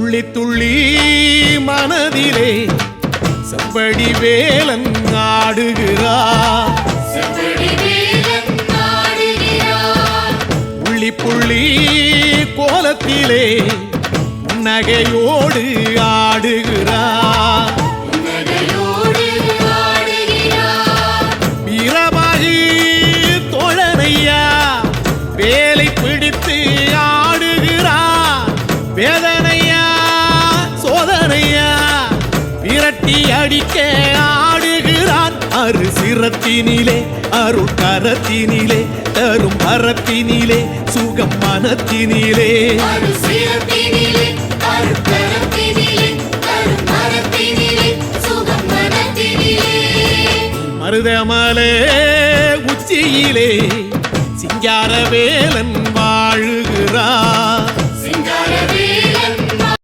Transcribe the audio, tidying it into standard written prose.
துள்ளி துள்ளி மனதிலே செம்படி வேலன் ஆடுகிறார். புள்ளி புள்ளி கோலத்திலே புன்னகையோடு ஆடுகிறார். வீரமாகி தோழனையா வேலை பிடித்து ஆடுகிறார். வேதனையா சோதனையா விரட்டி அடிக்க ஆடுகிறான். அரு சிரத்தினிலே அருள் கரத்தினிலே தரும் மரத்தினிலே சுகம் மனத்தினிலே. மருதமலே உச்சியிலே சிங்கார வேலன்